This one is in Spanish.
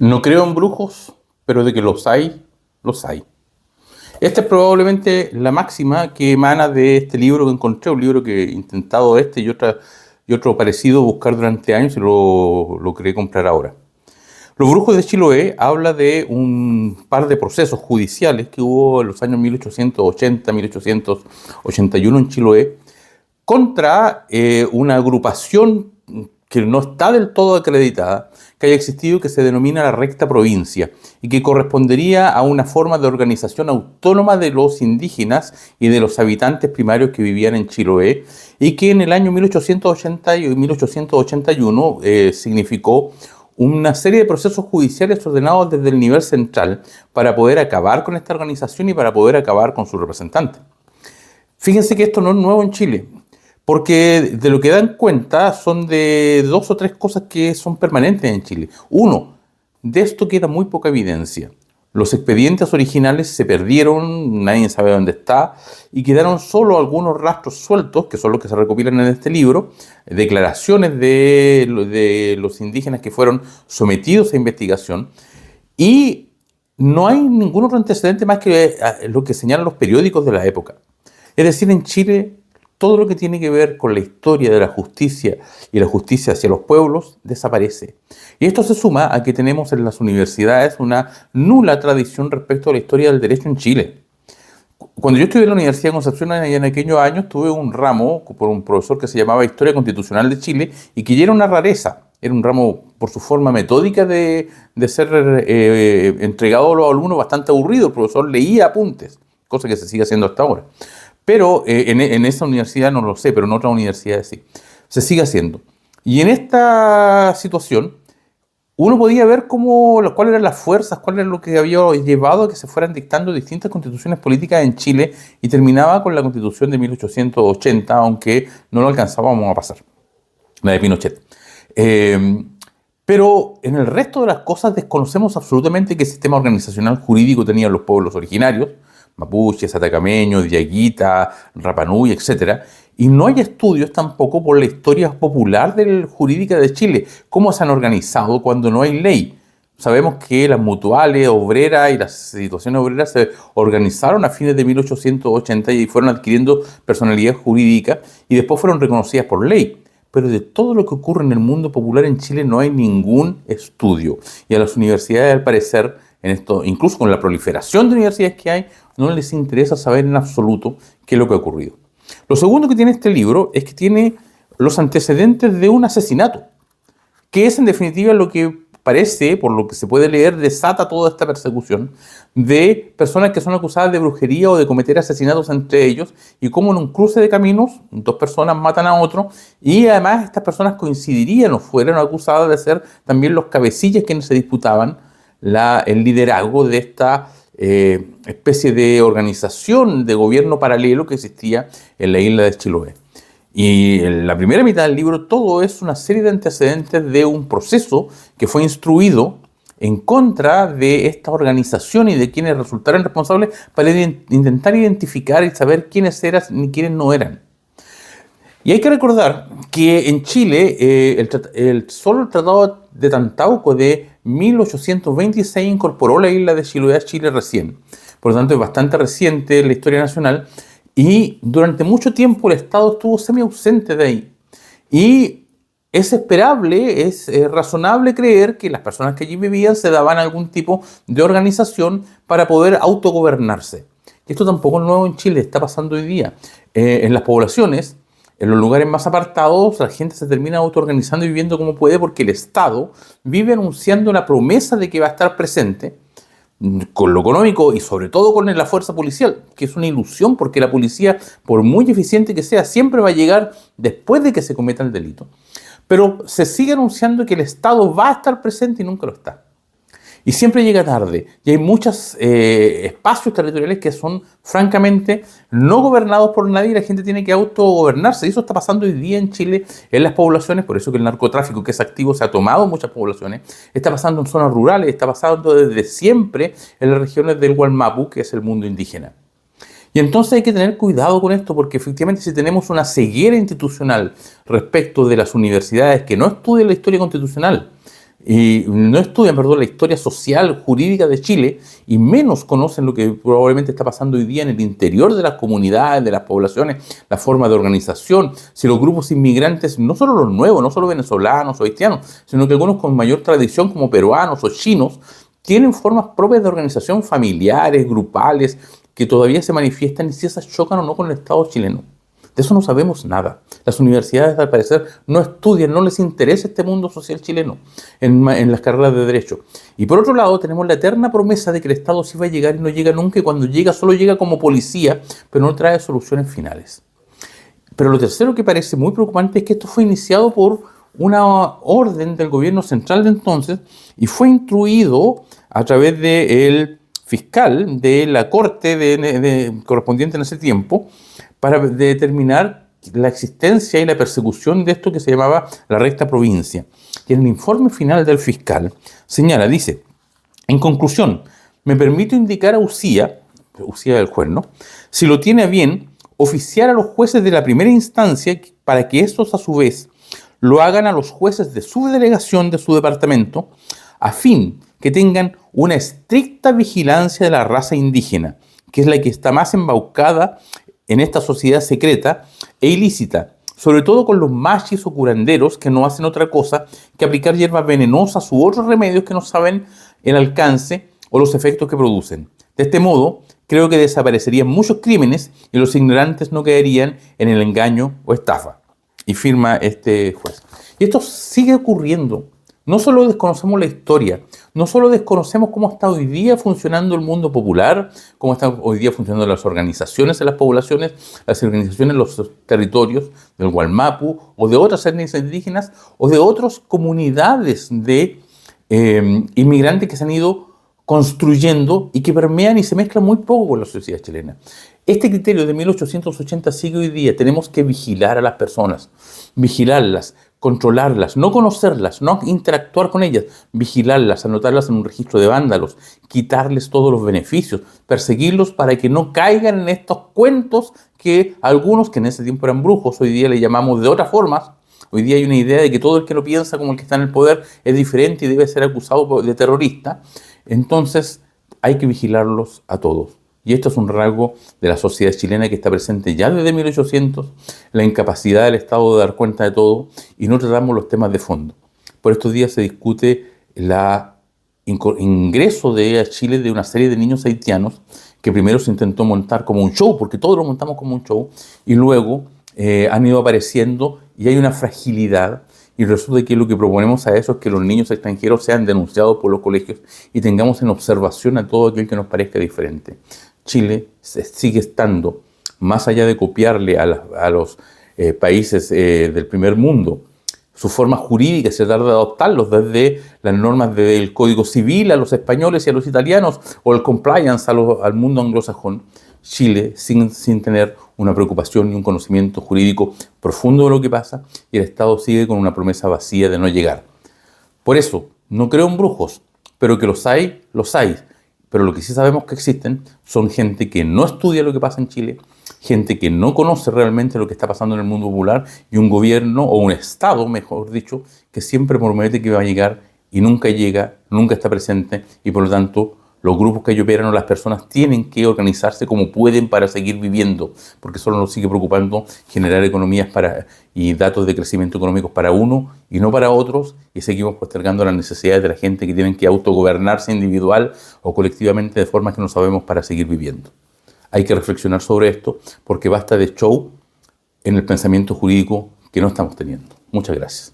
No creo en brujos, pero de que los hay, los hay. Esta es probablemente la máxima que emana de este libro que encontré, un libro que he intentado y otro parecido buscar durante años y lo quería comprar ahora. Los brujos de Chiloé habla de un par de procesos judiciales que hubo en los años 1880, 1881 en Chiloé contra una agrupación que no está del todo acreditada, que haya existido, que se denomina la Recta Provincia y que correspondería a una forma de organización autónoma de los indígenas y de los habitantes primarios que vivían en Chiloé y que en el año 1880 y 1881 significó una serie de procesos judiciales ordenados desde el nivel central para poder acabar con esta organización y para poder acabar con sus representantes. Fíjense que esto no es nuevo en Chile, porque de lo que dan cuenta son de dos o tres cosas que son permanentes en Chile. Uno, de esto queda muy poca evidencia. Los expedientes originales se perdieron, nadie sabe dónde está, y quedaron solo algunos rastros sueltos, que son los que se recopilan en este libro, declaraciones de los indígenas que fueron sometidos a investigación, y no hay ningún otro antecedente más que lo que señalan los periódicos de la época. Es decir, en Chile todo lo que tiene que ver con la historia de la justicia y la justicia hacia los pueblos desaparece. Y esto se suma a que tenemos en las universidades una nula tradición respecto a la historia del derecho en Chile. Cuando yo estudié en la Universidad de Concepción en aquellos años, tuve un ramo por un profesor que se llamaba Historia Constitucional de Chile y que ya era una rareza. Era un ramo, por su forma metódica de ser entregado a los alumnos, bastante aburrido. El profesor leía apuntes, cosa que se sigue haciendo hasta ahora. Pero en esa universidad no lo sé, pero en otras universidades sí. Se sigue haciendo. Y en esta situación, uno podía ver cuáles eran las fuerzas, cuál era lo que había llevado a que se fueran dictando distintas constituciones políticas en Chile y terminaba con la constitución de 1880, aunque no lo alcanzábamos a pasar, la de Pinochet. Pero en el resto de las cosas desconocemos absolutamente qué sistema organizacional jurídico tenían los pueblos originarios, mapuches, atacameños, diaguita, Rapanui, etc. Y no hay estudios tampoco por la historia popular jurídica de Chile, cómo se han organizado cuando no hay ley. Sabemos que las mutuales obreras y las situaciones obreras se organizaron a fines de 1880 y fueron adquiriendo personalidad jurídica y después fueron reconocidas por ley. Pero de todo lo que ocurre en el mundo popular en Chile no hay ningún estudio. Y a las universidades, al parecer, en esto, incluso con la proliferación de universidades que hay, no les interesa saber en absoluto qué es lo que ha ocurrido. Lo segundo que tiene este libro es que tiene los antecedentes de un asesinato, que es en definitiva lo que parece, por lo que se puede leer, desata toda esta persecución de personas que son acusadas de brujería o de cometer asesinatos entre ellos, y cómo en un cruce de caminos dos personas matan a otro, y además estas personas coincidirían o fueran acusadas de ser también los cabecillas quienes se disputaban el liderazgo de esta especie de organización de gobierno paralelo que existía en la isla de Chiloé. Y en la primera mitad del libro todo es una serie de antecedentes de un proceso que fue instruido en contra de esta organización y de quienes resultaron responsables para intentar identificar y saber quiénes eran y quiénes no eran. Y hay que recordar que en Chile solo el Tratado de Tantauco de 1826 incorporó la isla de Chiloé a Chile recién. Por lo tanto, es bastante reciente en la historia nacional y durante mucho tiempo el Estado estuvo semi-ausente de ahí. Y es esperable, es razonable creer que las personas que allí vivían se daban algún tipo de organización para poder autogobernarse. Y esto tampoco es nuevo en Chile, está pasando hoy día. En las poblaciones, en los lugares más apartados, la gente se termina autoorganizando y viviendo como puede porque el Estado vive anunciando la promesa de que va a estar presente con lo económico y sobre todo con la fuerza policial, que es una ilusión porque la policía, por muy eficiente que sea, siempre va a llegar después de que se cometa el delito. Pero se sigue anunciando que el Estado va a estar presente y nunca lo está. Y siempre llega tarde. Y hay muchos espacios territoriales que son francamente no gobernados por nadie y la gente tiene que autogobernarse. Y eso está pasando hoy día en Chile, en las poblaciones. Por eso que el narcotráfico, que es activo, se ha tomado en muchas poblaciones. Está pasando en zonas rurales, está pasando desde siempre en las regiones del Gualmapu, que es el mundo indígena. Y entonces hay que tener cuidado con esto porque efectivamente si tenemos una ceguera institucional respecto de las universidades que no estudian la historia constitucional, y no estudian, perdón, la historia social, jurídica de Chile y menos conocen lo que probablemente está pasando hoy día en el interior de las comunidades, de las poblaciones, la forma de organización, si los grupos inmigrantes, no solo los nuevos, no solo venezolanos o haitianos, sino que algunos con mayor tradición como peruanos o chinos, tienen formas propias de organización familiares, grupales, que todavía se manifiestan y si esas chocan o no con el Estado chileno. De eso no sabemos nada. Las universidades, al parecer, no estudian, no les interesa este mundo social chileno en las carreras de Derecho. Y por otro lado, tenemos la eterna promesa de que el Estado sí va a llegar y no llega nunca, y cuando llega, solo llega como policía, pero no trae soluciones finales. Pero lo tercero que parece muy preocupante es que esto fue iniciado por una orden del gobierno central de entonces y fue instruido a través del fiscal de la corte correspondiente en ese tiempo, para determinar la existencia y la persecución de esto que se llamaba la recta provincia. Y en el informe final del fiscal señala, dice, en conclusión, me permito indicar a Ucía del juez, ¿no?, si lo tiene a bien, oficiar a los jueces de la primera instancia para que estos a su vez lo hagan a los jueces de su delegación de su departamento, a fin que tengan una estricta vigilancia de la raza indígena, que es la que está más embaucada en esta sociedad secreta e ilícita, sobre todo con los machis o curanderos que no hacen otra cosa que aplicar hierbas venenosas u otros remedios que no saben el alcance o los efectos que producen. De este modo, creo que desaparecerían muchos crímenes y los ignorantes no caerían en el engaño o estafa. Y firma este juez. Y esto sigue ocurriendo. No solo desconocemos la historia, no solo desconocemos cómo está hoy día funcionando el mundo popular, cómo están hoy día funcionando las organizaciones en las poblaciones, las organizaciones en los territorios del Gualmapu o de otras etnias indígenas o de otras comunidades de inmigrantes que se han ido construyendo y que permean y se mezclan muy poco con la sociedad chilena. Este criterio de 1880 sigue hoy día. Tenemos que vigilar a las personas, vigilarlas, controlarlas, no conocerlas, no interactuar con ellas, vigilarlas, anotarlas en un registro de vándalos, quitarles todos los beneficios, perseguirlos para que no caigan en estos cuentos que algunos, que en ese tiempo eran brujos, hoy día le llamamos de otras formas. Hoy día hay una idea de que todo el que no piensa como el que está en el poder es diferente y debe ser acusado de terrorista. Entonces hay que vigilarlos a todos. Y esto es un rasgo de la sociedad chilena que está presente ya desde 1800, la incapacidad del Estado de dar cuenta de todo y no tratamos los temas de fondo. Por estos días se discute el ingreso a Chile de una serie de niños haitianos que primero se intentó montar como un show, porque todos lo montamos como un show, y luego han ido apareciendo y hay una fragilidad. Y resulta que lo que proponemos a eso es que los niños extranjeros sean denunciados por los colegios y tengamos en observación a todo aquel que nos parezca diferente. Chile sigue estando, más allá de copiarle a los países del primer mundo, sus formas jurídicas, se trata de adoptarlos desde las normas del Código Civil a los españoles y a los italianos, o el compliance al mundo anglosajón. Chile sin tener una preocupación y un conocimiento jurídico profundo de lo que pasa, y el Estado sigue con una promesa vacía de no llegar. Por eso, no creo en brujos, pero que los hay, los hay. Pero lo que sí sabemos que existen son gente que no estudia lo que pasa en Chile, gente que no conoce realmente lo que está pasando en el mundo popular, y un gobierno, o un Estado, mejor dicho, que siempre promete que va a llegar y nunca llega, nunca está presente, y por lo tanto los grupos que ellos operan o las personas tienen que organizarse como pueden para seguir viviendo, porque solo nos sigue preocupando generar economías y datos de crecimiento económicos para uno y no para otros, y seguimos postergando las necesidades de la gente que tienen que autogobernarse individual o colectivamente de formas que no sabemos para seguir viviendo. Hay que reflexionar sobre esto, porque basta de show en el pensamiento jurídico que no estamos teniendo. Muchas gracias.